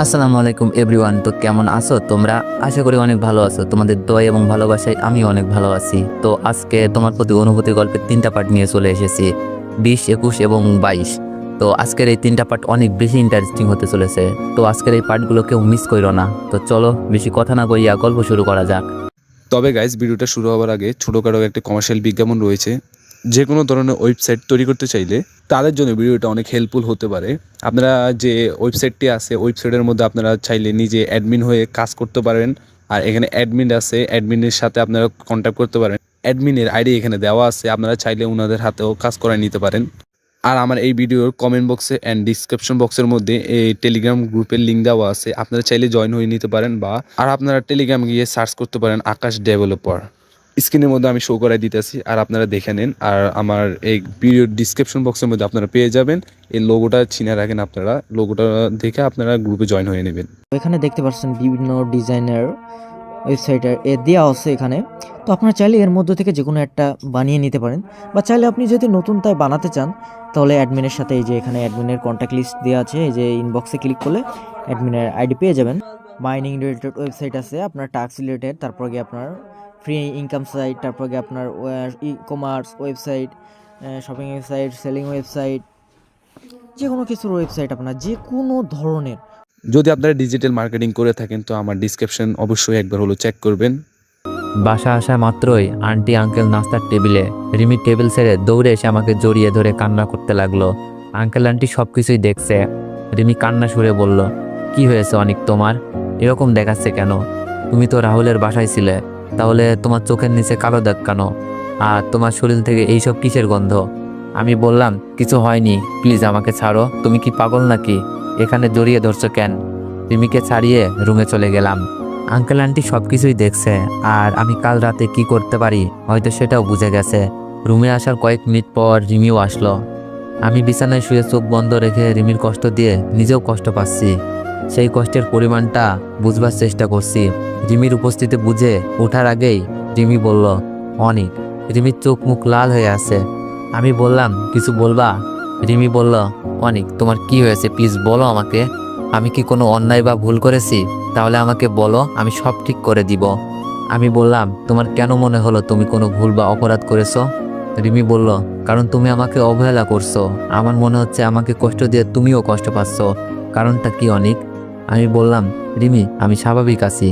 আসসালামু আলাইকুম এভরিওয়ান। তো কেমন আছো তোমরা? আশা করি অনেক ভালো আছো। তোমাদের দোয়া এবং ভালোবাসায় আমি অনেক ভালো আছি। তো আজকে তোমার প্রতি অনুভূতি গল্পের 3টা পার্ট নিয়ে চলে এসেছি, 20, 21 এবং 22। তো আজকের এই 3টা পার্ট অনেক বেশি ইন্টারেস্টিং হতে চলেছে। তো আজকের এই পার্টগুলো কেউ মিস করো না। তো চলো বেশি কথা না কইয়া গল্প শুরু করা যাক। তবে গাইজ, ভিডিওটা শুরু হওয়ার আগে ছোটোখাটো একটা কমার্শিয়াল বিজ্ঞাপন রয়েছে। যে কোনো ধরনের ওয়েবসাইট তৈরি করতে চাইলে তাদের জন্য ভিডিওটা অনেক হেল্পফুল হতে পারে। আপনারা যে ওয়েবসাইটটি আছে, ওয়েবসাইটের মধ্যে আপনারা চাইলে নিজে অ্যাডমিন হয়ে কাজ করতে পারেন। আর এখানে অ্যাডমিন আছে, অ্যাডমিনের সাথে আপনারা কন্ট্যাক্ট করতে পারেন। অ্যাডমিনের আইডি এখানে দেওয়া আছে, আপনারা চাইলে ওনাদের হাতেও কাজ করায় নিতে পারেন। আর আমার এই ভিডিওর কমেন্ট বক্সে অ্যান্ড ডিসক্রিপশন বক্সের মধ্যে এই টেলিগ্রাম গ্রুপের লিঙ্ক দেওয়া আছে, আপনারা চাইলে জয়েন হয়ে নিতে পারেন। আর আপনারা টেলিগ্রাম গিয়ে সার্চ করতে পারেন আকাশ ডেভেলপার। স্ক্রিনের মধ্যে আমি শো করাই দিতেছি, আর আপনারা দেখে নিন। আর আমার এই ভিডিওর ডিসক্রিপশন বক্সের মধ্যে আপনারা পেয়ে যাবেন এই লোগোটা, চিনে রাখেন আপনারা। লোগোটা দেখে আপনারা গ্রুপে জয়েন হয়ে নেবেন। এখানে দেখতে পাচ্ছেন বিভিন্ন ডিজাইনের ওয়েবসাইটের দেওয়া আছে এখানে। তো আপনারা চাইলে এর মধ্যে থেকে যে কোনো একটা বানিয়ে নিতে পারেন, বা চাইলে আপনি যদি নতুন তাই বানাতে চান তাহলে অ্যাডমিনের সাথে এই যে এখানে অ্যাডমিনের কন্ট্যাক্ট লিস্ট দেওয়া আছে, এই যে ইনবক্সে ক্লিক করলে অ্যাডমিনের আইডি পেয়ে যাবেন। মাইনিং রিলেটেড ওয়েবসাইট আছে, আপনার টাস্ক রিলেটেড, তারপর গিয়ে আপনার ফ্রি ইনকাম সাইট, তারপর গিয়ে আপনার e commerce website, shopping website, selling website, যে কোনো কিছুর ওয়েবসাইট, আপনার যে কোনো ধরনের। যদি আপনারা ডিজিটাল মার্কেটিং করে থাকেন তো আমার ডিসক্রিপশন অবশ্যই একবার হলো চেক করবেন। বাসা আসা মাত্রই আন্টি আঙ্কেল নাস্তার টেবিলে, রিমি টেবিল ছেড়ে দৌড়ে এসে আমাকে জড়িয়ে ধরে কান্না করতে লাগলো। আঙ্কেল আন্টি সব কিছুই দেখছে। রিমি কান্না সুরে বলল, কি হয়েছে অনেক তোমার? এরকম দেখাচ্ছে কেন? তুমি তো রাহুলের বাসায় ছিলে, তাহলে তোমার চোখের নিচে কালো দাগ কেন? আর তোমার শরীর থেকে এইসব কিসের গন্ধ? আমি বললাম, কিছু হয়নি, প্লিজ আমাকে ছাড়ো। তুমি কি পাগল নাকি? এখানে জড়িয়ে ধরছো কেন? রিমিকে ছাড়িয়ে রুমে চলে গেলাম। আঙ্কেল আন্টি সব কিছুই দেখছে, আর আমি কাল রাতে কি করতে পারি হয়তো সেটাও বুঝে গেছে। রুমে আসার কয়েক মিনিট পর রিমিও আসলো। আমি বিছানায় শুয়ে চোখ বন্ধ রেখে রিমির কষ্ট দিয়ে নিজেও কষ্ট পাচ্ছি। সেই কষ্টের পরিমাণটা বুঝবার চেষ্টা করছি। রিমির উপস্থিতি বুঝে ওঠার আগেই রিমি বলল, অনেক। রিমির চোখ মুখ লাল হয়ে আছে। আমি বললাম, কিছু বলবা? রিমি বলল, অনেক, তোমার কি হয়েছে প্লিজ বলো আমাকে। আমি কি কোনো অন্যায় বা ভুল করেছি? তাহলে আমাকে বলো, আমি সব ঠিক করে দিব। আমি বললাম, তোমার কেন মনে হলো তুমি কোনো ভুল বা অপরাধ করেছো? রিমি বলল, কারণ তুমি আমাকে অবহেলা করছো। আমার মনে হচ্ছে আমাকে কষ্ট দিয়ে তুমিও কষ্ট পাচ্ছ। কারণটা কি অনিক? আমি বললাম, রিমি, আমি স্বাভাবিক আছি।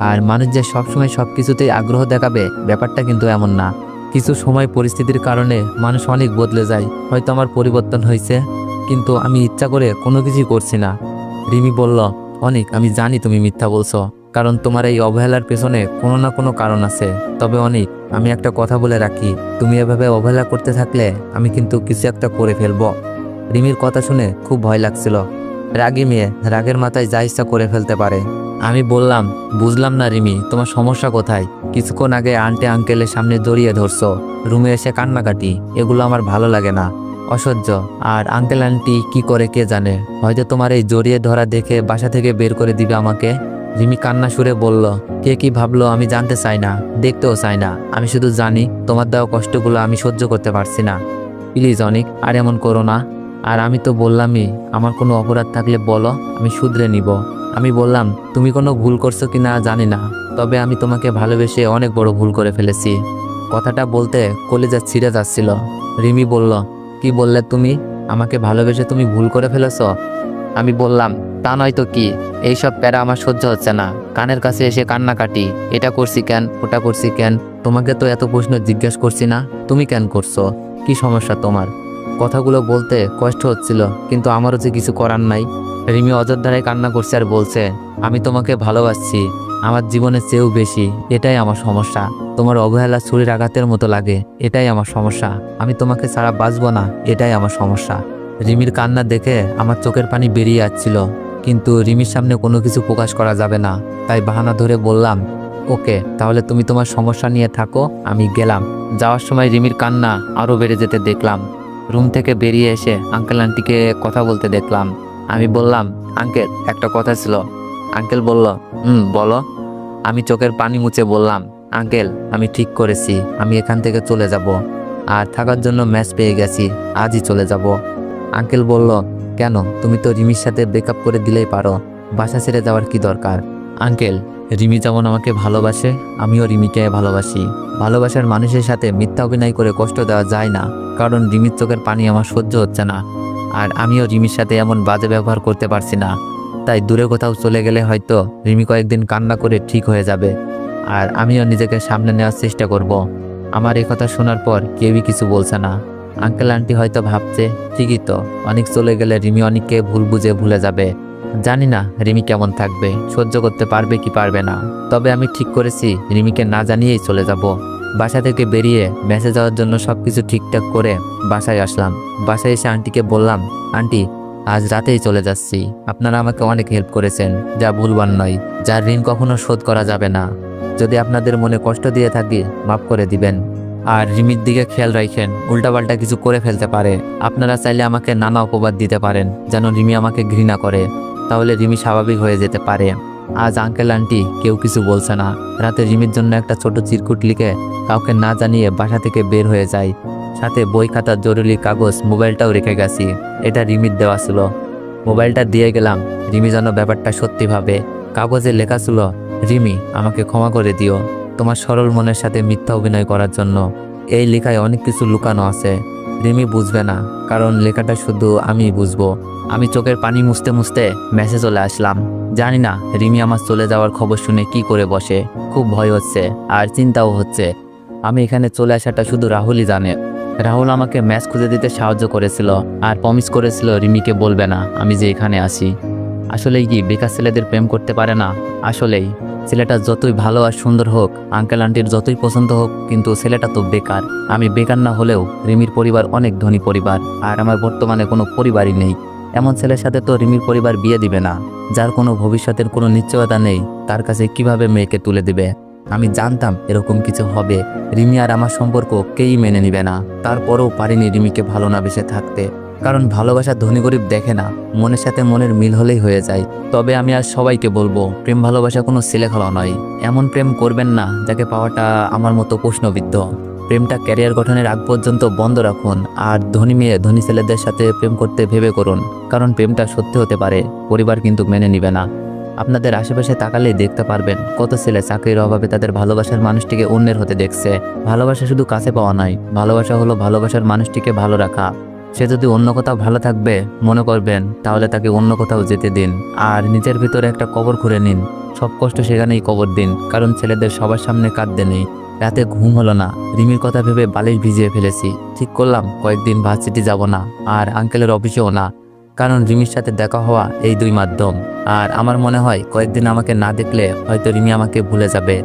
আর মানুষ যে সবসময় সব কিছুতেই আগ্রহ দেখাবে ব্যাপারটা কিন্তু এমন না। কিছু সময় পরিস্থিতির কারণে মানুষ অনেক বদলে যায়। হয়তো আমার পরিবর্তন হয়েছে, কিন্তু আমি ইচ্ছা করে কোনো কিছুই করছি না। রিমি বলল, অনিক, আমি জানি তুমি মিথ্যা বলছো, কারণ তোমার এই অবহেলার পেছনে কোনো না কোনো কারণ আছে। তবে অনিক, আমি একটা কথা বলে রাখি, তুমি এভাবে অবহেলা করতে থাকলে আমি কিন্তু কিছু একটা করে ফেলবো। রিমির কথা শুনে খুব ভয় লাগছিল। রাগী মেয়ে রাগের মাথায় যা ইচ্ছা করে ফেলতে পারে। আমি বললাম, বুঝলাম না রিমি, তোমার সমস্যা কোথায়? কিছুক্ষণ আগে আন্টি আঙ্কেলের সামনে জড়িয়ে ধরছো, রুমে এসে কান্নাকাটি, এগুলো আমার ভালো লাগে না, অসহ্য। আর আঙ্কেল আন্টি কি করে কে জানে, হয়তো তোমার এই জড়িয়ে ধরা দেখে বাসা থেকে বের করে দিবে আমাকে। রিমি কান্না সুরে বলল, কে কি ভাবলো আমি জানতে চাই না, দেখতেও চাই না। আমি শুধু জানি তোমার দেওয়া কষ্টগুলো আমি সহ্য করতে পারছি না। প্লিজ অনিক, আর এমন করো না। আর আমি তো বললামই, আমার কোনো অপরাধ থাকলে বলো, আমি শুধরে নিব। আমি বললাম, তুমি কোনো ভুল করছো কি না জানি না, তবে আমি তোমাকে ভালোবেসে অনেক বড় ভুল করে ফেলেছি। কথাটা বলতে কলিজা ছিঁড়ে যাচ্ছিল। রিমি বলল, কি বললে তুমি? আমাকে ভালোবেসে তুমি ভুল করে ফেলেছ? আমি বললাম, তা নয় তো কি, এইসব প্যারা আমার সহ্য হচ্ছে না। কানের কাছে এসে কান্নাকাটি, এটা করছি কেন, ওটা করছি কেন। তোমাকে তো এত প্রশ্ন জিজ্ঞেস করছি না, তুমি কেন করছো? কি সমস্যা তোমার? কথাগুলো বলতে কষ্ট হচ্ছিল, কিন্তু আমারও যে কিছু করার নাই। রিমি অযোধ্যায় কান্না করছে আর বলছে, আমি তোমাকে ভালোবাসছি আমার জীবনের চেয়েও বেশি, এটাই আমার সমস্যা। তোমার অবহেলা ছুরির আঘাতের মতো লাগে, এটাই আমার সমস্যা। আমি তোমাকে ছাড়া বাঁচবো না, এটাই আমার সমস্যা। রিমির কান্না দেখে আমার চোখের পানি বেরিয়ে যাচ্ছিল, কিন্তু রিমির সামনে কোনো কিছু প্রকাশ করা যাবে না, তাই বাহানা ধরে বললাম, ওকে, তাহলে তুমি তোমার সমস্যা নিয়ে থাকো, আমি গেলাম। যাওয়ার সময় রিমির কান্না আরও বেড়ে যেতে দেখলাম। রুম থেকে বেরিয়ে এসে আঙ্কেল আন্টিকে কথা বলতে দেখলাম। আমি বললাম, আঙ্কেল, একটা কথা ছিল। আঙ্কেল বলল, বলো। আমি চোখের পানি মুছে বললাম, আঙ্কেল, আমি ঠিক করেছি, আমি এখান থেকে চলে যাব। আর থাকার জন্য ম্যাচ পেয়ে গেছি, আজই চলে যাব। আঙ্কেল বলল, কেন? তুমি তো রিমির সাথে ব্রেকআপ করে দিলেই পারো। বাসা ছেড়ে যাওয়ার কি দরকার? আঙ্কেল, রিমি যেমন আমাকে ভালোবাসে, আমিও রিমিকে ভালোবাসি। ভালোবাসার মানুষের সাথে মিথ্যা অভিনয় করে কষ্ট দেওয়া যায় না, কারণ রিমির চোখের পানি আমার সহ্য হচ্ছে না। আর আমিও রিমির সাথে এমন বাজে ব্যবহার করতে পারছি না। তাই দূরে কোথাও চলে গেলে হয়তো রিমি কয়েকদিন কান্না করে ঠিক হয়ে যাবে, আর আমিও নিজেকে সামনে নেওয়ার চেষ্টা করব। আমার এই কথা শোনার পর কেউই কিছু বলছে না। আঙ্কেল আন্টি হয়তো ভাবছে, ঠিকই তো, অনেক চলে গেলে রিমি অনেককে ভুল বুঝে ভুলে যাবে। জানি না রিমি কেমন থাকবে, সহ্য করতে পারবে কি পারবে না। তবে আমি ঠিক করেছি রিমিকে না জানিয়েই চলে যাব। বাসা থেকে বেরিয়ে মেসে যাওয়ার জন্য সবকিছু ঠিকঠাক করে বাসায় আসলাম। বাসায় এসে আন্টিকে বললাম, আন্টি, আজ রাতেই চলে যাচ্ছি। আপনারা আমাকে অনেক হেল্প করেছেন, যা ভুলবার নয়, যার ঋণ কখনো শোধ করা যাবে না। যদি আপনাদের মনে কষ্ট দিয়ে থাকি মাফ করে দিবেন। আর রিমির দিকে খেয়াল রাখেন, উল্টাপাল্টা কিছু করে ফেলতে পারে। আপনারা চাইলে আমাকে নানা অপবাদ দিতে পারেন যেন রিমি আমাকে ঘৃণা করে, তাহলে রিমি স্বাভাবিক হয়ে যেতে পারে। আজ আঙ্কেল আন্টি কেউ কিছু বলছে না। রাতে রিমির জন্য একটা ছোট চিরকুট লিখে কাউকে না জানিয়ে বাসা থেকে বের হয়ে যায়। সাথে বই, খাতা, জরুরি কাগজ, মোবাইলটাও রেখে গেছি। এটা রিমির দেওয়া ছিল। মোবাইলটা দিয়ে গেলাম, রিমি যেন ব্যাপারটা সত্যি ভাবে। কাগজে লেখা ছিল, রিমি, আমাকে ক্ষমা করে দিও তোমার সরল মনের সাথে মিথ্যা অভিনয় করার জন্য। এই লেখায় অনেক কিছু লুকানো আছে, রিমি বুঝবে না, কারণ লেখাটা শুধু আমিই বুঝবো। আমি চোখের পানি মুছতে মুছতে মেসে চলে আসলাম। জানি না রিমি আমার চলে যাওয়ার খবর শুনে কি করে বসে। খুব ভয় হচ্ছে আর চিন্তাও হচ্ছে। আমি এখানে চলে আসাটা শুধু রাহুলই জানে। রাহুল আমাকে ম্যাচ খুঁজে দিতে সাহায্য করেছিল আর প্রমিস করেছিল রিমিকে বলবে না আমি যে এখানে আসি। আসলেই কি বেকার ছেলেদের প্রেম করতে পারে না? আসলেই ছেলেটা যতই ভালো আর সুন্দর হোক, আঙ্কেল আন্টির যতই পছন্দ হোক, কিন্তু ছেলেটা তো বেকার। আমি বেকার না হলেও রিমির পরিবার অনেক ধনী পরিবার, আর আমার বর্তমানে কোনো পরিবারই নেই। এমন ছেলের সাথে তো রিমির পরিবার বিয়ে দিবে না। যার কোনো ভবিষ্যতের কোনো নিশ্চয়তা নেই, তার কাছে কিভাবে মেয়েকে তুলে দিবে? আমি জানতাম এরকম কিছু হবে। রিমি আর আমার সম্পর্ক কেউই মেনে নিবে না। তারপরেও পারিনি রিমিকে ভালো না বেসে থাকতে, কারণ ভালোবাসা ধনী গরিব দেখে না, মনের সাথে মনের মিল হলেই হয়ে যায়। তবে আমি আর সবাইকে বলবো, প্রেম ভালোবাসা কোনো ছেলে খেলা নয়। এমন প্রেম করবেন না যাকে পাওয়াটা আমার মতো প্রশ্নবিদ্ধ। প্রেমটা ক্যারিয়ার গঠনের আগ পর্যন্ত বন্ধ রাখুন। আর ধনী মেয়ে ধনী ছেলেদের সাথে প্রেম করতে ভেবে করুন, কারণ প্রেমটা সত্যি হতে পারে, পরিবার কিন্তু মেনে নিবে না। আপনাদের আশেপাশে তাকালেই দেখতে পারবেন কত ছেলে চাকরির অভাবে তাদের ভালোবাসার মানুষটিকে অন্যের হতে দেখছে। ভালোবাসা শুধু কাছে পাওয়া নয়, ভালোবাসা হলো ভালোবাসার মানুষটিকে ভালো রাখা। সে যদি অন্য কোথাও ভালো থাকবে মনে করবেন, তাহলে তাকে অন্য কোথাও যেতে দিন। আর নিজের ভিতরে একটা কবর খুঁড়ে নিন, সব কষ্ট সেখানেই কবর দিন, কারণ ছেলেদের সবার সামনে কাঁদতে নেই। রাতে ঘুম হলো না, রিমির কথা ভেবে বালিশ ভিজিয়ে ফেলেছি। ঠিক করলাম কয়েকদিন ভার্সিটি যাব না, আর আঙ্কেলের অফিসেও না, কারণ রিমির সাথে দেখা হওয়া এই দুই মাধ্যম। আর আমার মনে হয় কয়েকদিন আমাকে না দেখলে হয়তো রিমি আমাকে ভুলে যাবে,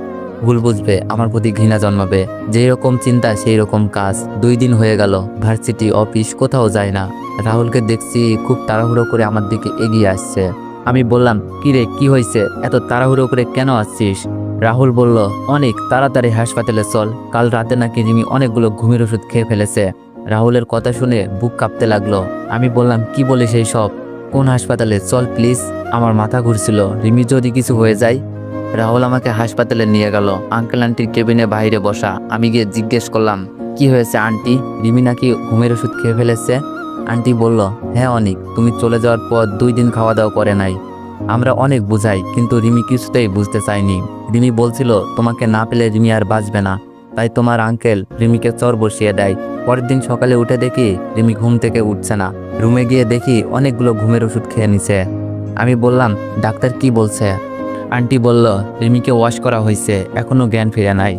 ভুল বুঝবে, আমার প্রতি ঘৃণা জন্মাবে। যেই রকম চিন্তা সেই রকম কাজ। 2 দিন হয়ে গেল, ভার্সিটি অফিস কোথাও যায় না। রাহুলকে দেখছি খুব তাড়াহুড়ো করে আমার দিকে এগিয়ে আসছে। আমি বললাম, কি রে, কি হয়েছে, এত তাড়াহুড়ো করে কেন আসছিস? রাহুল বলল, অনেক তাড়াতাড়ি হাসপাতালে চল, কাল রাতে নাকি রিমি অনেকগুলো ঘুমের ওষুধ খেয়ে ফেলেছে। রাহুলের কথা শুনে বুক কাঁপতে লাগলো। আমি বললাম, কি বলিস এই সব? কোন হাসপাতালে? চল প্লিজ, আমার মাথা ঘুরছিল, রিমি যদি কিছু হয়ে যায়। রাহুল আমাকে হাসপাতালে নিয়ে গেল। আঙ্কেল আন্টির কেবিনে বাইরে বসা। আমি গিয়ে জিজ্ঞেস করলাম, কি হয়েছে আন্টি? রিমি নাকি ঘুমের ওষুধ খেয়ে ফেলেছে। আন্টি বলল, হ্যাঁ অনেক, তুমি চলে যাওয়ার পর 2 দিন খাওয়া দাওয়া করে নাই। আমরা অনেক বুঝাই, কিন্তু রিমি কিছুতেই বুঝতে চায়নি। রিমি বলছিল তোমাকে না পেলে রিমি আর বাঁচবে না, তাই তোমার আঙ্কেল রিমিকে চর বসিয়ে দেয়। পরের দিন সকালে উঠে দেখি রিমি ঘুম থেকে উঠছে না। রুমে গিয়ে দেখি অনেকগুলো ঘুমের ওষুধ খেয়ে নিছে। আমি বললাম, ডাক্তার কি বলছে? আন্টি বলল, রিমিকে ওয়াশ করা হয়েছে, এখনো জ্ঞান ফিরে নাই।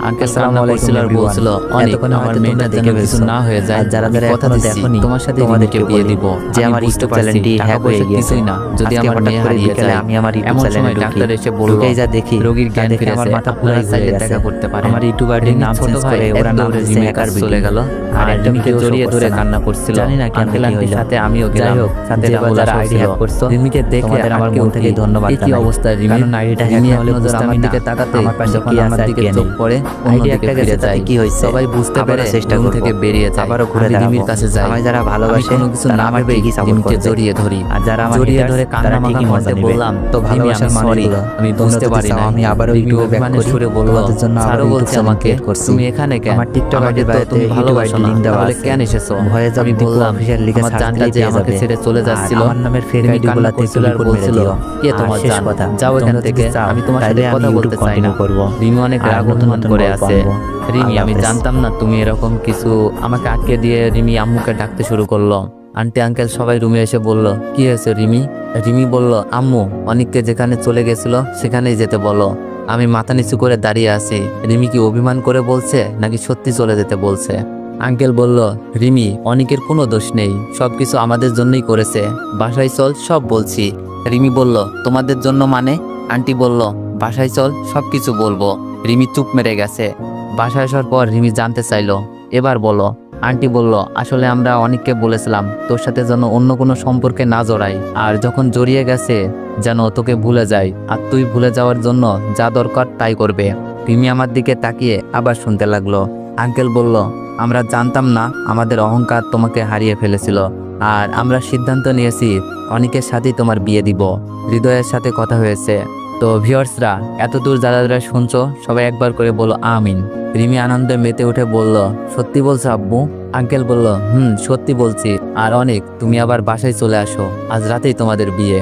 আঙ্কেল সালাম বলছিল আর বলছিল, অনেক আমার মেয়েটা দেখে কিছু না হয়ে যায়, যারা যারা কথা দিচ্ছি তোমার সাথে রিমিকে বিয়ে দিব। যে আমার ইউটিউব চ্যানেলটি হ্যাক হয়ে গেছে না, যদি আমার মেয়ে হারিয়ে যায়, আমি আমার ইউটিউব চ্যানেলে ডাক্তার এসে বলল যা দেখি রোগীর জ্ঞান ফিরে আমার মাথা পুরো চাইলে দেখা করতে পারে। আমার ইউটিউব আইডির নাম চেঞ্জ করে ওরা নাম রিমি হ্যাকার চলে গেল, আর রিমিকে জড়িয়ে ধরে কান্না করছিল। জানি না কেন আঙ্কেল আন্টির সাথে আমিও গেলাম, সাথে রাহুল আইডি হ্যাক করছো। রিমিকে দেখে আমার মন থেকে ধন্যবাদ। এই কি অবস্থা রিমি? আইডিটা হ্যাক হলে আমার দিকে তাকাতে আমার পাশে কি আমার দিকে চোখ পড়ে করে অন্যদিকে ফিরে যায়। কি হয়েছে? সবাই বুঝতে আবারও পেরে চেষ্টা রুম করব। থেকে বেরিয়ে যায়। আবারও ঘুরে আমি দাঁড়াবো। রিমির কাছে যাই। আমায় যারা আমি ভালোবাসে কোনো কিছু তারা না আমার ভেবেই ঠিকই support রিমিকে করবে। জড়িয়ে ধরি। আর যারা আমার জড়িয়ে haters ধরে তারা কান্না মাখা ঠিকই মজা কণ্ঠে নেবে। বললাম, তো রিমি, ভালোবাসার আমি sorry। sorry, আমি তোমরা বুঝতে যদি পারি চাও না। আমি আবারও রিমি YouTube এ back অভিমানের করি। সুরে বলল, তোমাদের জন্য আবারও স্যারও YouTube বলছে channel আমাকে, create করছি। তুমি এখানে কেন? আমার TikTok আমাকে ID তো বায়োতে তুমি YouTube ভালোবাসো ID না, link দেওয়া তাহলে আছে। কেন এসেছো? ভয়ে আমি দীপু বললাম, official লিখে আমার search জানটা দিলেই যে পেয়ে আমাকে যাবে। ছেড়ে চলে আর যাচ্ছিল, আমার নামের fake রিমি ID কান্না গুলাতে করছিল আর report মেরে বলছিল, দিও। কে আর তোমার শেষ জান? কথা, যাও এখান তোমরা যদি থেকে, চাও, আমি তোমার সাথে তাইলে আমি কথা বলতে YouTube চাই না। continue করব। রিমি অনেক আর রাগ নতুন অভিমান নতুন করে গল্প আছে। আনবো। রিমি, আল্লাহ আমি হাফেজ। জানতাম না তুমি এরকম কিছু। আমাকে আটকে দিয়ে রিমি আম্মুকে ডাকতে শুরু করলো। আন্টি আঙ্কেল সবাই রুমে এসে বলল, কি হয়েছে রিমি? রিমি বলল, আম্মু অনিককে যেখানে চলে গেছিল সেখানেই যেতে বলো। আমি মাথা নিচু করে দাঁড়িয়ে আছি। রিমি কি অভিমান করে বলছে নাকি সত্যি চলে যেতে বলছে? আঙ্কেল বলল, রিমি, অনিকের কোনো দোষ নেই, সবকিছু আমাদের জন্যই করেছে। বাসায় চল, সব বলছি। রিমি বলল, তোমাদের জন্য মানে? আন্টি বলল, বাসায় চল, সবকিছু বলবো। রিমি চুপ মেরে গেছে। বাসায় আসার পর রিমি জানতে চাইলো, এবার বলো। আন্টি বলল, আসলে আমরা অনেককে বলেছিলাম তোর সাথে যেন অন্য কোনো সম্পর্কে না জড়াই, আর যখন জড়িয়ে গেছে যেন তোকে ভুলে যায়, আর তুই ভুলে যাওয়ার জন্য যা দরকার তাই করবে। রিমি আমার দিকে তাকিয়ে আবার শুনতে লাগলো। আঙ্কেল বলল, আমরা জানতাম না আমাদের অহংকার তোমাকে হারিয়ে ফেলেছিল, আর আমরা সিদ্ধান্ত নিয়েছি অনেকের সাথেই তোমার বিয়ে দিব। হৃদয়ের সাথে কথা হয়েছে। তো ভিউয়ার্সরা, এতদূর যারা যারা শুনছো সবাই একবার করে বলো আমিন। রিমি আনন্দে মেতে উঠে বলল, সত্যি বলছো আব্বু? আঙ্কেল বলল, সত্যি বলছি। আর অনেক, তুমি আবার বাসায় চলে আসো, আজ রাতেই তোমাদের বিয়ে।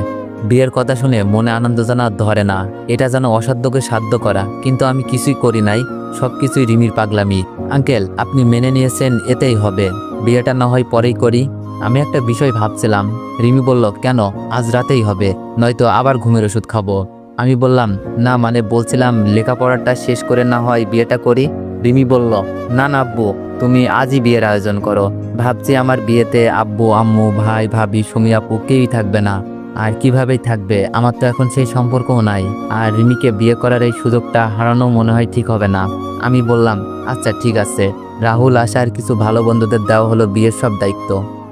বিয়ের কথা শুনে মনে আনন্দ যেন আর ধরে না। এটা যেন অসাধ্যকে সাধ্য করা, কিন্তু আমি কিছুই করি নাই, সবকিছুই রিমির পাগলামি। আঙ্কেল, আপনি মেনে নিয়েছেন, এতেই হবে। বিয়েটা না হয় পরেই করি। আমি একটা বিষয় ভাবছিলাম। রিমি বলল, কেন? আজ রাতেই হবে, নয়তো আবার ঘুমের ওষুধ খাবো। আমি বললাম, না মানে বলছিলাম লেখাপড়াটা শেষ করে না হয় বিয়েটা করি। রিমি বলল, না না আব্বু, তুমি আজই বিয়ের আয়োজন করো। ভাবছি আমার বিয়েতে আব্বু আম্মু ভাই ভাবি সুমি আপু কেউই থাকবে না। আর কিভাবেই থাকবে, আমার তো এখন সেই সম্পর্কও নাই। আর রিমিকে বিয়ে করার এই সুযোগটা হারানো মনে হয় ঠিক হবে না। আমি বললাম, আচ্ছা ঠিক আছে। রাহুল, আশার কিছু ভালো বন্ধুদের দেওয়া হলো বিয়ের সব দায়িত্ব।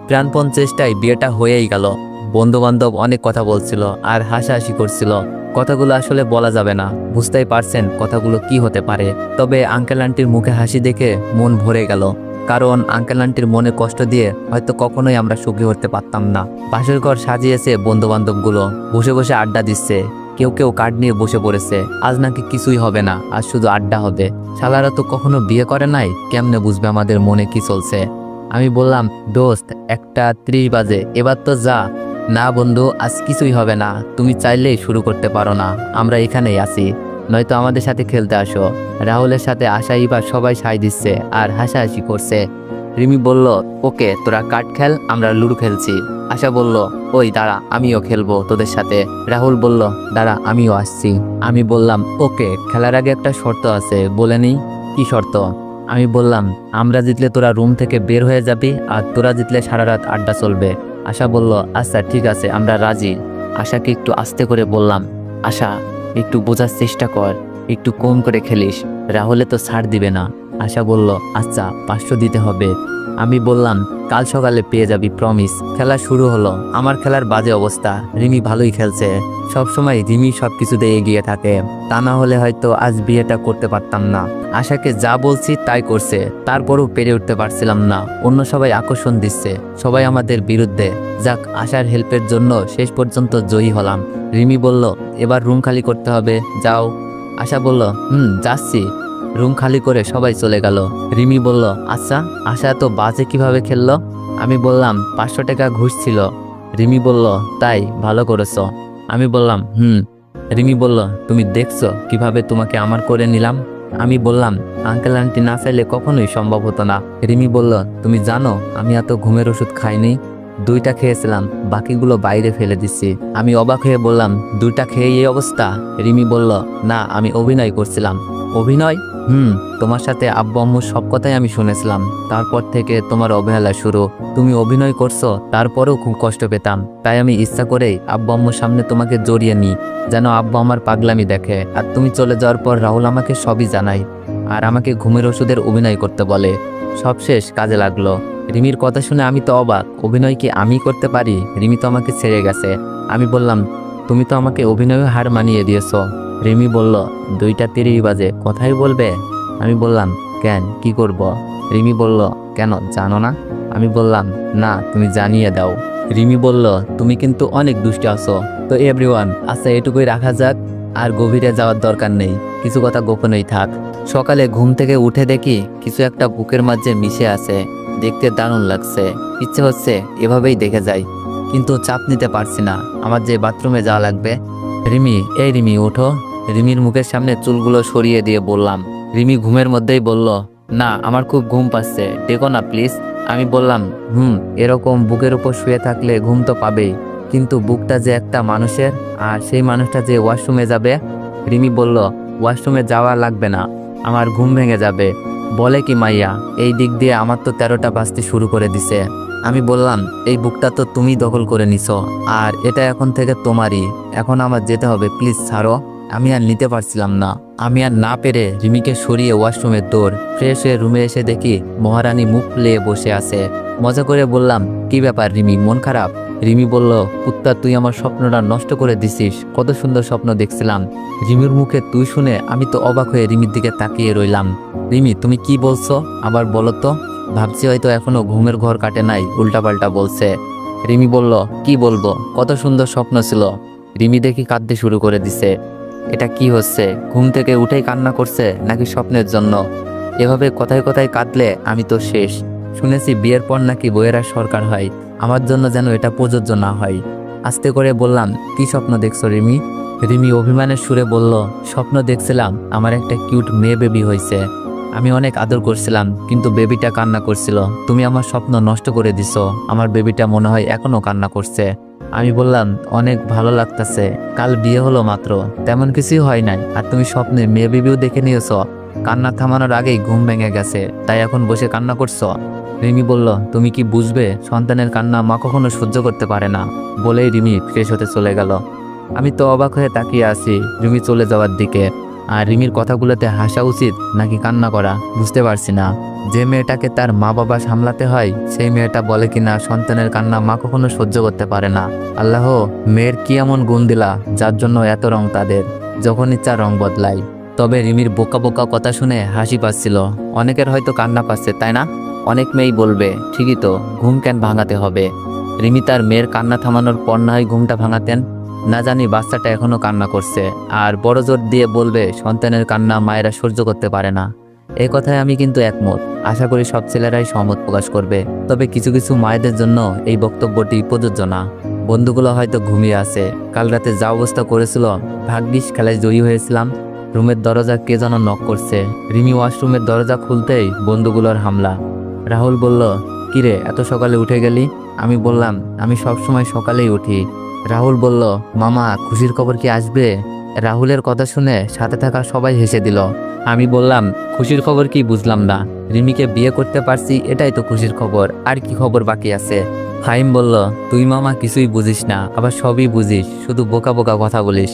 প্রাণপণ চেষ্টায় বিয়েটা হয়েই গেল। বন্ধু বান্ধব অনেক কথা বলছিল আর হাসাহাসি করছিল। কথাগুলো আসলে বলা যাবে না, বুঝতেই পারছেন কথাগুলো কি হতে পারে। তবে আঙ্কেল আন্টির মুখে হাসি দেখে মন ভরে গেল, কারণ আঙ্কেল আন্টির মনে কষ্ট দিয়ে হয়তো কখনোই আমরা সুখী হতে পারতাম না। বাসর ঘর সাজিয়েছে বন্ধু বান্ধবগুলো, বসে বসে আড্ডা দিচ্ছে। কেউ কেউ কার্ড নিয়ে বসে পড়েছে। আজ নাকি কিছুই হবে না, আজ শুধু আড্ডা হবে। শালারা তো কখনো বিয়ে করে নাই, কেমনে বুঝবে আমাদের মনে কি চলছে? আমি বললাম, দোস্ত 1:30 বাজে, এবার তো যা। না বন্ধু, আজ কিছুই হবে না, তুমি চাইলেই শুরু করতে পারো না, আমরা এখানেই আছি, নয়তো আমাদের সাথে খেলতে আসো। রাহুলের সাথে আশা ইবা সবাই সাই দিচ্ছে আর হাসাহাসি করছে। রিমি বলল, ওকে তোরা কার্ড খেল, আমরা লুডো খেলছি। আশা বলল, ওই দাঁড়া, আমিও খেলবো তোদের সাথে। রাহুল বলল, দাঁড়া, আমিও আসছি। আমি বললাম, ওকে, খেলার আগে একটা শর্ত আছে, বলে নি। কি শর্ত? আমি বললাম, আমরা জিতলে তোরা রুম থেকে বের হয়ে যাবি, আর তোরা জিতলে সারা রাত আড্ডা চলবে। আশা বলল, আচ্ছা ঠিক আছে, আমরা রাজি। আশাকে একটু আস্তে করে বললাম, আশা একটু বোঝার চেষ্টা কর, একটু কম করে খেলিস, রাহুলে তো ছাড় দিবে না। আশা বলল, আচ্ছা 500 দিতে হবে। আমি বললাম, কাল সকালে পেয়ে যাবি, প্রমিস। খেলা শুরু হলো। আমার খেলার বাজে অবস্থা, রিমি ভালোই খেলছে। সবসময় রিমি সবকিছুতে এগিয়ে থাকে, তা না হলে হয়তো আজ বিয়েটা করতে পারতাম না। আশাকে যা বলছি তাই করছে, তারপরও পেরে উঠতে পারছিলাম না। অন্য সবাই আকর্ষণ দিচ্ছে, সবাই আমাদের বিরুদ্ধে। যাক, আশার হেল্পের জন্য শেষ পর্যন্ত জয়ী হলাম। রিমি বলল, এবার রুম খালি করতে হবে, যাও। আশা বলল, যাচ্ছি। রুম খালি করে সবাই চলে গেল। রিমি বলল, আচ্ছা আশা এত বাজে কিভাবে খেললো? আমি বললাম, 500 টাকা ঘুষ ছিল। রিমি বলল, তাই, ভালো করেছ। আমি বললাম, রিমি বলল, তুমি দেখছো কিভাবে তোমাকে আমার করে নিলাম? আমি বললাম, আঙ্কেল আন্টি না চাইলে কখনোই সম্ভব হতো না। রিমি বলল, তুমি জানো আমি এত ঘুমের ওষুধ খাইনি, 2টা খেয়েছিলাম, বাকিগুলো বাইরে ফেলে দিচ্ছি। আমি অবাক হয়ে বললাম, 2টা খেয়ে এই অবস্থা? রিমি বলল, না, আমি অভিনয় করছিলাম। অভিনয়? তোমার সাথে আব্বু আম্মুর সব কথাই আমি শুনেছিলাম, তারপর থেকে তোমার অবহেলা শুরু। তুমি অভিনয় করছো, তারপরেও খুব কষ্ট পেতাম, তাই আমি ইচ্ছা করেই আব্বু আম্মুর সামনে তোমাকে জড়িয়ে নিই, যেন আব্বু আমার পাগলামি দেখে। আর তুমি চলে যাওয়ার পর রাহুল আমাকে সবই জানায়, আর আমাকে ঘুমের ওষুধের অভিনয় করতে বলে। সব শেষ, কাজে লাগলো। রিমির কথা শুনে আমি তো অবাক, অভিনয় কি আমি করতে পারি? রিমি তো আমাকে ছেড়ে গেছে। আমি বললাম, তুমি তো আমাকে অভিনয়ে হার মানিয়ে দিয়েছো। রিমি বলল, 2:30 বাজে, কথাই বলবে? আমি বললাম, কেন, কি করব? রিমি বলল, কেন জানো না? আমি বললাম, না, তুমি জানিয়ে দাও। রিমি বলল, তুমি কিন্তু অনেক দুষ্টু আছো। তো এভরিওয়ান, আচ্ছা এটুকুই রাখা যাক, আর গভীরে যাওয়ার দরকার নেই, কিছু কথা গোপনেই থাক। সকালে ঘুম থেকে উঠে দেখি কিছু একটা বুকের মাঝে মিশে আছে, দেখতে দারুণ লাগছে, ইচ্ছে হচ্ছে এভাবেই দেখে যাই, কিন্তু চাপ নিতে পারছি না, আমার যে বাথরুমে যাওয়া লাগবে। রিমি, এই রিমি ওঠো। রিমির মুখের সামনে চুলগুলো সরিয়ে দিয়ে বললাম। রিমি ঘুমের মধ্যেই বলল, না, আমার খুব ঘুম পাচ্ছে, ডেকো না প্লিজ। আমি বললাম, এরকম বুকের উপর শুয়ে থাকলে ঘুম তো পাবেই, কিন্তু বুকটা যে একটা মানুষের, আর সেই মানুষটা যে ওয়াশরুমে যাবে। রিমি বলল, ওয়াশরুমে যাওয়া লাগবে না, আমার ঘুম ভেঙে যাবে। বলে কি মাইয়া, এই দিক দিয়ে আমার তো 13টা বাজতে শুরু করে দিছে। আমি বললাম, এই বুকটা তো তুমি দখল করে নিছো, আর এটা এখন থেকে তোমারই, এখন আমার যেতে হবে, প্লিজ ছাড়ো। আমি আর নিতে পারছিলাম না, আমি আর না পেরে রিমিকে সরিয়ে ওয়াশরুমের দৌড়। ফ্রেশ হয়ে রুমে এসে দেখি মহারানী মুখ ফুলিয়ে বসে আছে। মজা করে বললাম, কি ব্যাপার রিমি, মন খারাপ? রিমি বলল, কুত্তা, তুই আমার স্বপ্নটা নষ্ট করে দিছিস, কত সুন্দর স্বপ্ন দেখছিলাম। রিমির মুখে তুই শুনে আমি তো অবাক হয়ে রিমির দিকে তাকিয়ে রইলাম। রিমি, তুমি কি বলছো, আবার বলো তো। ভাবছি হয়তো এখনো ঘুমের ঘর কাটে নাই, উল্টাপাল্টা বলছে। রিমি বলল, কি বলবো, কত সুন্দর স্বপ্ন ছিল। রিমি দেখি কাঁদতে শুরু করে দিছে। এটা কি হচ্ছে, ঘুম থেকে উঠেই কান্না করছে নাকি স্বপ্নের জন্য? এভাবে কথায় কথায় কাঁদলে আমি তো শেষ। শুনেছি বিয়ের পর নাকি বইয়েরা সরকার হয়, আমার জন্য যেন এটা প্রযোজ্য না হয়। আস্তে করে বললাম, কি স্বপ্ন দেখছো রিমি? রিমি অভিমানের সুরে বলল, স্বপ্ন দেখছিলাম আমার একটা কিউট মেয়ে বেবি হয়েছে, আমি অনেক আদর করছিলাম, কিন্তু বেবিটা কান্না করছিল, তুমি আমার স্বপ্ন নষ্ট করে দিছো, আমার বেবিটা মনে হয় এখনো কান্না করছে। আমি বললাম, অনেক ভালো লাগতেছে, কাল বিয়ে হলো মাত্র, তেমন কিছুই হয় নাই, আর তুমি স্বপ্নে মেয়ে বেবিও দেখে নিয়েছো, কান্না থামানোর আগেই ঘুম ভেঙে গেছে, তাই এখন বসে কান্না করছো। রিমি বলল, তুমি কি বুঝবে, সন্তানের কান্না মা কখনো সহ্য করতে পারে না। বলেই রিমি ফ্রেশ হতে চলে গেল। আমি তো অবাক হয়ে তাকিয়ে আছি রিমি চলে যাওয়ার দিকে, আর রিমির কথাগুলোতে হাসা উচিত নাকি কান্না করা বুঝতে পারছি না। যে মেয়েটাকে তার মা বাবা সামলাতে হয়, সেই মেয়েটা বলে কিনা সন্তানের কান্না মা কখনো সহ্য করতে পারে না। আল্লাহ, মেয়ের কি এমন গুণ দিলা যার জন্য এত রং তাদের, যখন ইচ্ছা রং বদলায়। তবে রিমির বোকা বোকা কথা শুনে হাসি পাচ্ছিল। অনেকের হয়তো কান্না পাচ্ছে, তাই না? অনেক মেয়েই বলবে, ঠিকই তো, ঘুম কেন ভাঙাতে হবে? রিমি তার মেয়ের কান্না থামানোর পর না হয় ঘুমটা ভাঙাতেন, না জানি বাচ্চাটা এখনো কান্না করছে, আর বড় জোর দিয়ে বলবে সন্তানের কান্না মায়েরা সহ্য করতে পারে না। এই কথায় আমি কিন্তু একমত, আশা করি সব ছেলেরাই সহমত প্রকাশ করবে। তবে কিছু কিছু মায়েদের জন্য এই বক্তব্যটি প্রযোজ্য না। বন্ধুগুলো হয়তো ঘুমিয়ে আছে, কাল রাতে যা অবস্থা করেছিল, ভাগ্যিস খেলায় জয়ী হয়েছিলাম। রুমের দরজা কে যেন নক করছে। রিমি ওয়াশরুমের দরজা খুলতেই বন্ধুগুলোর হামলা। রাহুল বলল, কিরে, এত সকালে উঠে গেলি? আমি বললাম, আমি সবসময় সকালেই উঠি। রাহুল বলল, মামা, খুশির খবর কি আসবে? রাহুলের কথা শুনে সাথে থাকা সবাই হেসে দিল। আমি বললাম, খুশির খবর কি বুঝলাম না? রিমিকে বিয়ে করতে পারছি, এটাই তো খুশির খবর, আর কি খবর বাকি আছে? ফাহিম বলল, তুই মামা কিছুই বুঝিস না, আবার সবই বুঝিস, শুধু বোকা বোকা কথা বলিস।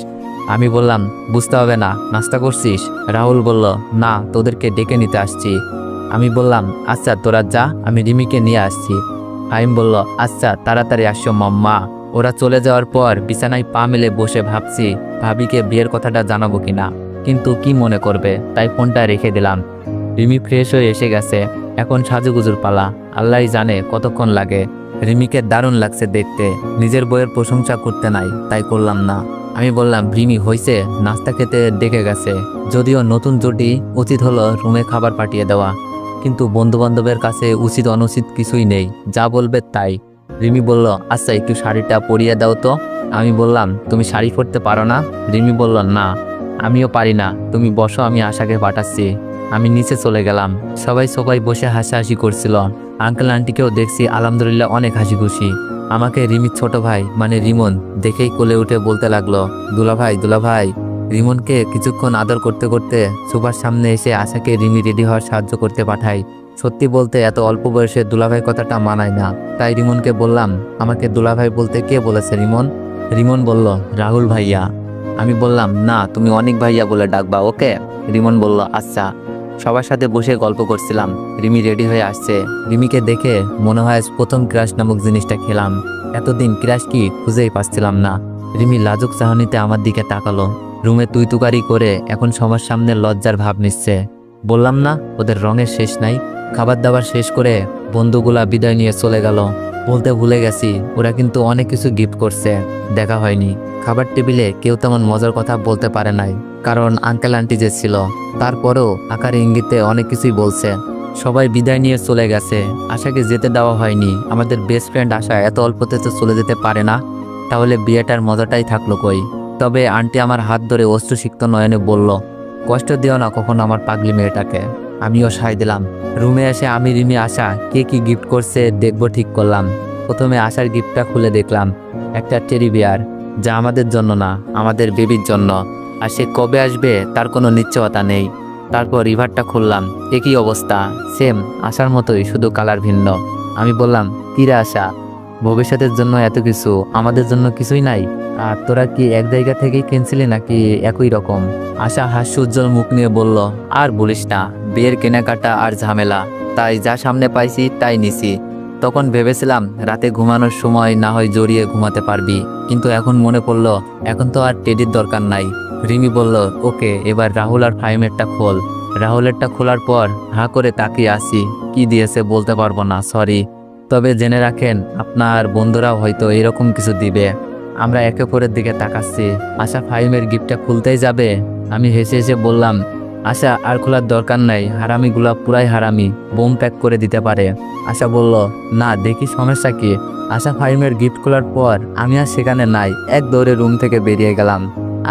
আমি বললাম, বুঝতে হবে না, নাস্তা করছিস? রাহুল বলল, না, তোদেরকে ডেকে নিতে আসছি। আমি বললাম, আচ্ছা তোরা যা, আমি রিমিকে নিয়ে আসছি। ফাহিম বলল, আচ্ছা তাড়াতাড়ি আসো মাম্মা। ওরা চলে যাওয়ার পর বিছানায় পা মেলে বসে ভাবছি ভাবিকে বিয়ের কথাটা জানাবো কিনা, কিন্তু কি মনে করবে, তাই ফোনটা রেখে দিলাম। রিমি ফ্রেশ হয়ে এসে গেছে, এখন সাজুগুজুর পালা, আল্লাহই জানে কতক্ষণ লাগে। রিমিকে দারুণ লাগছে দেখতে, নিজের বইয়ের প্রশংসা করতে নাই, তাই করলাম না। আমি বললাম, রিমি হয়েছে, নাস্তা খেতে ডেকে গেছে। যদিও নতুন জুটি, উচিত হলো রুমে খাবার পাঠিয়ে দেওয়া, কিন্তু বন্ধু বান্ধবের কাছে উচিত অনুচিত কিছুই নেই, যা বলবে তাই। রিমি বলল, আচ্ছা একটু শাড়িটা পরিয়ে দাও তো। আমি বললাম, তুমি শাড়ি পরতে পারো না? রিমি বলল, না, আমিও পারি না, তুমি বসো, আমি আশাকে পাঠাচ্ছি। আমি নিচে চলে গেলাম। সবাই বসে হাসাহাসি করছিল। আঙ্কেল আন্টিকেও দেখছি আলহামদুলিল্লাহ অনেক হাসি খুশি। আমাকে রিমির ছোট ভাই মানে রিমন দেখেই কোলে উঠে বলতে লাগলো, দুলাভাই দুলাভাই। রিমনকে কিছুক্ষণ আদর করতে করতে সুপার সামনে এসে আশাকে রিমি রেডি হওয়ার সাহায্য করতে পাঠাই। সত্যি বলতে এত অল্প বয়সে দুলাভাই কথাটা মানায় না, তাই রিমনকে বললাম, আমাকে দুলাভাই বলতে কে বলেছে রিমন? রিমন বলল, রাহুল ভাইয়া। আমি বললাম, না, তুমি অনেক ভাইয়া বলে ডাকবা, ওকে? রিমন বলল, আচ্ছা। সবার সাথে বসে গল্প করছিলাম, রিমি রেডি হয়ে আসছে। রিমিকে দেখে মনে হয় প্রথম ক্রাশ নামক জিনিসটা খেলাম, এতদিন ক্রাশ কি খুঁজেই পাচ্ছিলাম না। রিমি লাজুক চাহনিতে আমার দিকে তাকালো, রুমে তুই তুকারি করে এখন সবার সামনে লজ্জার ভাব নিচ্ছে। বললাম না ওদের রঙের শেষ নাই। খাবার দাবার শেষ করে বন্ধুগুলা বিদায় নিয়ে চলে গেল। বলতে ভুলে গেছি ওরা কিন্তু অনেক কিছু গিফট করছে, দেখা হয়নি। খাবার টেবিলে কেউ তেমন মজার কথা বলতে পারে নাই, কারণ আঙ্কেল আন্টি যে ছিল। তারপরেও আকারে ইঙ্গিতে অনেক কিছুই বলছে। সবাই বিদায় নিয়ে চলে গেছে, আশাকে যেতে দেওয়া হয়নি। আমাদের বেস্ট ফ্রেন্ড আশা এত অল্পতে তো চলে যেতে পারে না, তাহলে বিয়েটার মজাটাই থাকলো কই। তবে আন্টি আমার হাত ধরে অশ্রুসিক্ত নয়নে বলল, কষ্ট দিও না কখনো আমার পাগলি মেয়েটাকে। আমিও সায় দিলাম। রুমে এসে আমি রিমি আশা কে কি গিফট করছে দেখবো ঠিক করলাম। প্রথমে আশার গিফটটা খুলে দেখলাম, একটা টেডি বিয়ার, যা আমাদের জন্য না, আমাদের বেবির জন্য। আর সে কবে আসবে তার কোনো নিশ্চয়তা নেই। তারপর রিভারটা খুললাম, একই অবস্থা, সেম আশার মতোই, শুধু কালার ভিন্ন। আমি বললাম, কিরে আশা, ভবিষ্যতের জন্য এত কিছু, আমাদের জন্য কিছুই নাই? আর তোরা কি এক জায়গা থেকেই কিনছিলি নাকি একই রকম? আশা হাস্য উজ্জ্বল মুখ নিয়ে বলল, আর বলিস না, বিয়ের কেনাকাটা আর ঝামেলা, তাই যা সামনে পাইছি তাই নিছি। তখন ভেবেছিলাম রাতে ঘুমানোর সময় না হয় জড়িয়ে ঘুমাতে পারবি, কিন্তু এখন মনে পড়লো এখন তো আর টেডির দরকার নাই। রিমি বলল, ওকে এবার রাহুল আর ফাহিমেরটা খোল। রাহুলেরটা খোলার পর হাঁ করে তাকিয়ে আসি, কি দিয়েছে বলতে পারবো না, সরি। তবে জেনে রাখেন আপনার বন্ধুরাও হয়তো এরকম কিছু দিবে। আমরা একে অপরের দিকে তাকাচ্ছি। আশা ফাহিমের গিফটটা খুলতেই যাবে, আমি হেসে হেসে বললাম, আশা আর খোলার দরকার নাই, হারামিগুলা পুরাই হারামি, বোম প্যাক করে দিতে পারে। আশা বলল, না দেখি সমস্যা কি। আশা ফাহিমের গিফট খোলার পর আমি আর সেখানে নাই, এক দৌড়ে রুম থেকে বেরিয়ে গেলাম।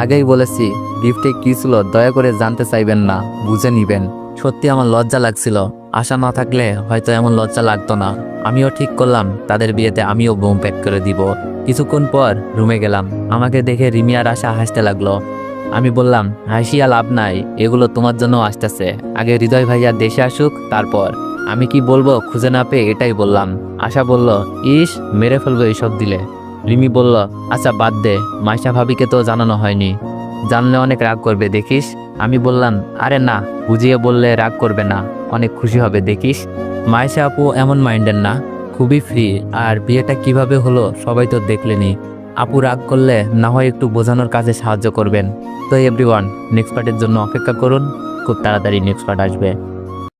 আগেই বলেছি গিফটে কি ছিল দয়া করে জানতে চাইবেন না, বুঝে নিবেন। সত্যি আমার লজ্জা লাগছিল, আশা না থাকলে হয়তো এমন লজ্জা লাগতো না। আমিও ঠিক করলাম তাদের বিয়েতে আমিও বোম প্যাক করে দিব। কিছুক্ষণ পর রুমে গেলাম, আমাকে দেখে রিমি আর আশা হাসতে লাগলো। আমি বললাম, হাসিয়া লাভ নাই, এগুলো তোমার জন্য আসতেছে, আগে হৃদয় ভাইয়া দেশে আসুক তারপর। আমি কি বলবো খুঁজে না পেয়ে এটাই বললাম। আশা বলল, ইস মেরে ফেলবো এইসব দিলে। রিমি বলল, আচ্ছা বাদ দে, মাইশা ভাবিকে তো জানানো হয়নি, জানলে অনেক রাগ করবে দেখিস। আমি বললাম, আরে না, বুঝিয়ে বললে রাগ করবে না, অনেক খুশি হবে দেখিস। মাইশা আপু এমন মাইন্ডের না, খুবই ফ্রি। আর বিয়েটা কিভাবে হলো সবাই তো দেখলেনি। আপু রাগ করলে না হয় একটু বোঝানোর কাজে সাহায্য করবেন। তো এভরিওয়ান, নেক্সট পার্টের জন্য অপেক্ষা করুন, খুব তাড়াতাড়ি নেক্সট পার্ট আসবে।